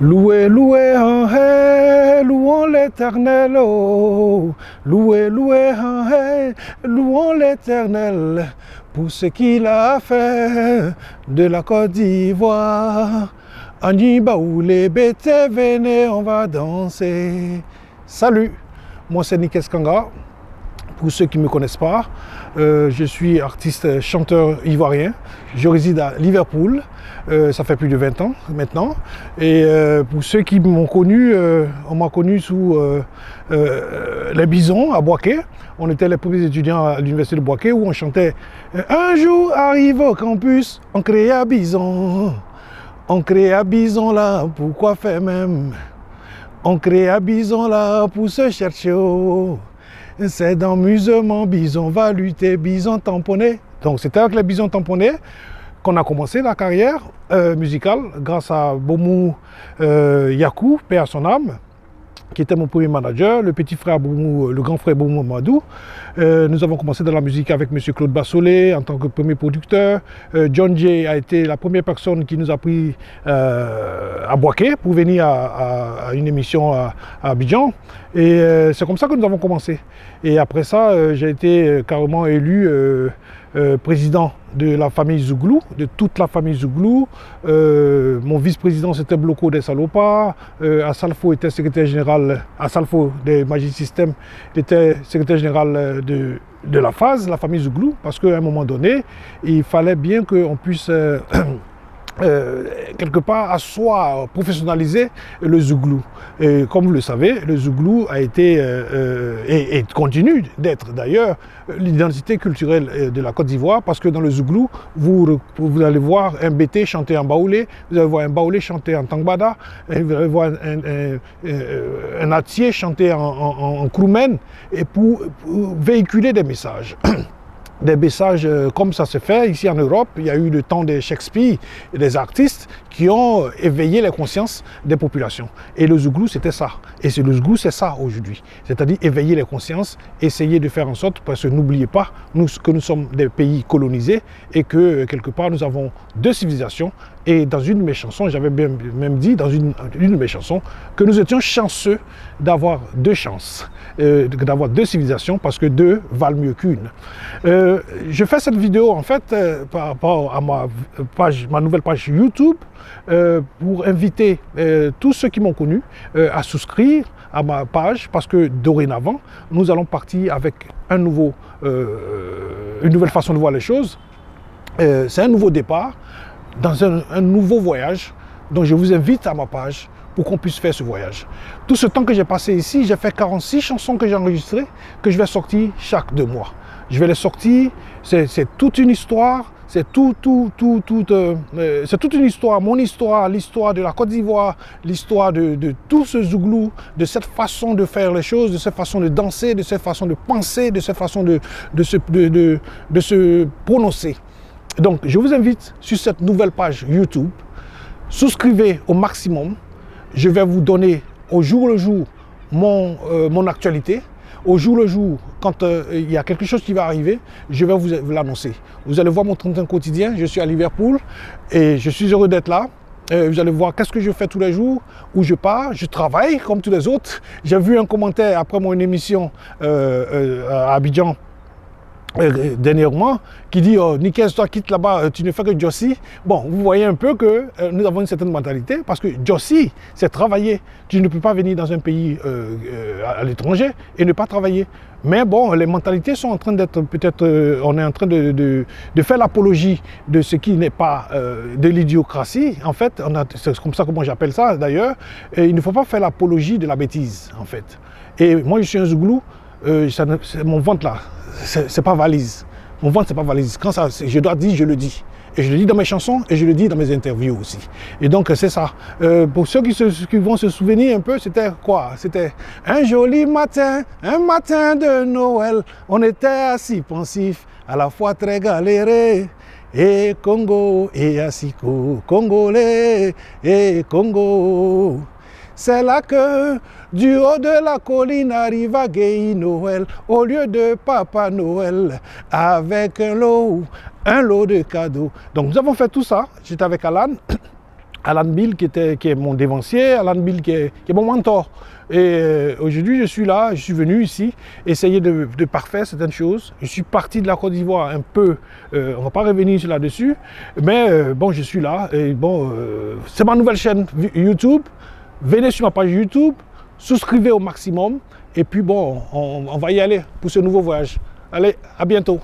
Louez, louez, en hey, louons l'Éternel, oh. Louez, louez, en hey, louons l'Éternel pour ce qu'il a fait de la Côte d'Ivoire. Aniba ou les bêtes, venez, on va danser. Salut, moi c'est Nikes Kanga. Pour ceux qui ne me connaissent pas, je suis artiste chanteur ivoirien. Je réside à Liverpool. Ça fait plus de 20 ans maintenant. Et pour ceux qui m'ont connu, on m'a connu sous les Bisons à Boaké. On était les premiers étudiants à l'université de Boaké où on chantait « Un jour arrive au campus, on crée à Bison. On crée à Bison là, pourquoi faire même? On crée à Bison là pour se chercher. C'est dans Musement, Bison va lutter, Bison tamponné. » Donc c'était avec les Bisons tamponnés qu'on a commencé la carrière musicale grâce à Boumou Yakou, paix à son âme, qui était mon premier manager, le petit frère Boumou, le grand frère Boumou Madou. Nous avons commencé dans la musique avec M. Claude Bassolé en tant que premier producteur. John Jay a été la première personne qui nous a pris à Boaké pour venir à une émission à Abidjan. Et c'est comme ça que nous avons commencé. Et après ça, j'ai été carrément élu président de la famille Zouglou, de toute la famille Zouglou. Mon vice-président c'était Bloco des Salopards. Assalfo était secrétaire général, Assalfo des Magic System était secrétaire général de la phase, la famille Zouglou, parce qu'à un moment donné, il fallait bien qu'on puisse quelque part asseoir, professionnaliser le Zouglou. Et comme vous le savez, le Zouglou a été et continue d'être d'ailleurs l'identité culturelle de la Côte d'Ivoire, parce que dans le Zouglou, vous allez voir un bété chanter en baoulé, vous allez voir un baoulé chanter en tangbada, vous allez voir un atier chanter en kroumen, et pour véhiculer des messages. Des messages comme ça se fait ici en Europe. Il y a eu le temps des Shakespeare et des artistes qui ont éveillé les consciences des populations. Et le Zouglou, c'était ça. Et le Zouglou, c'est ça aujourd'hui. C'est-à-dire éveiller les consciences, essayer de faire en sorte, parce que n'oubliez pas, que nous sommes des pays colonisés et que quelque part nous avons deux civilisations. Et dans une de mes chansons, j'avais même dit dans une de mes chansons que nous étions chanceux d'avoir deux chances, d'avoir deux civilisations, parce que deux valent mieux qu'une. Je fais cette vidéo en fait par rapport à ma nouvelle page YouTube pour inviter tous ceux qui m'ont connu à souscrire à ma page, parce que dorénavant, nous allons partir avec une nouvelle façon de voir les choses. C'est un nouveau départ dans un nouveau voyage, donc je vous invite à ma page pour qu'on puisse faire ce voyage. Tout ce temps que j'ai passé ici, j'ai fait 46 chansons que j'ai enregistrées, que je vais sortir chaque 2 mois. Je vais les sortir, c'est toute une histoire, c'est toute une histoire, mon histoire, l'histoire de la Côte d'Ivoire, l'histoire de tout ce Zouglou, de cette façon de faire les choses, de cette façon de danser, de cette façon de penser, de cette façon de se prononcer. Donc, je vous invite sur cette nouvelle page YouTube, souscrivez au maximum. Je vais vous donner au jour le jour mon actualité. Au jour le jour, quand il y a quelque chose qui va arriver, je vais vous l'annoncer. Vous allez voir mon train quotidien, je suis à Liverpool et je suis heureux d'être là. Vous allez voir qu'est-ce que je fais tous les jours, où je pars, je travaille comme tous les autres. J'ai vu un commentaire après mon émission à Abidjan, dernièrement, qui dit oh, Nikes, toi quitte là-bas, tu ne fais que Jossi. Bon, vous voyez un peu que nous avons une certaine mentalité, parce que Jossi, c'est travailler. Tu ne peux pas venir dans un pays à l'étranger et ne pas travailler. Mais bon, les mentalités sont en train d'être peut-être, on est en train de faire l'apologie de ce qui n'est pas de l'idiocratie. En fait, c'est comme ça que moi j'appelle ça d'ailleurs. Il ne faut pas faire l'apologie de la bêtise, en fait. Et moi, je suis un Zouglou, c'est mon ventre là. C'est pas valise. Mon ventre, c'est pas valise. Quand ça, je dois dire, je le dis. Et je le dis dans mes chansons et je le dis dans mes interviews aussi. Et donc, c'est ça. Pour ceux qui vont se souvenir un peu, c'était quoi? C'était un joli matin, un matin de Noël. On était assis pensifs, à la fois très galérés. Et Congo, et Asiko, Congolais, et Congo. C'est là que, du haut de la colline, arrive à Guy Noël, au lieu de Papa Noël, avec un lot de cadeaux. Donc nous avons fait tout ça, j'étais avec Alan, Alan Bill qui est mon dévancier, Alan Bill qui est mon mentor. Et aujourd'hui, je suis là, je suis venu ici essayer de parfaire certaines choses. Je suis parti de la Côte d'Ivoire un peu, on ne va pas revenir là-dessus, mais bon, je suis là. Et bon, c'est ma nouvelle chaîne YouTube. Venez sur ma page YouTube, souscrivez au maximum. Et puis bon, on va y aller pour ce nouveau voyage. Allez, à bientôt.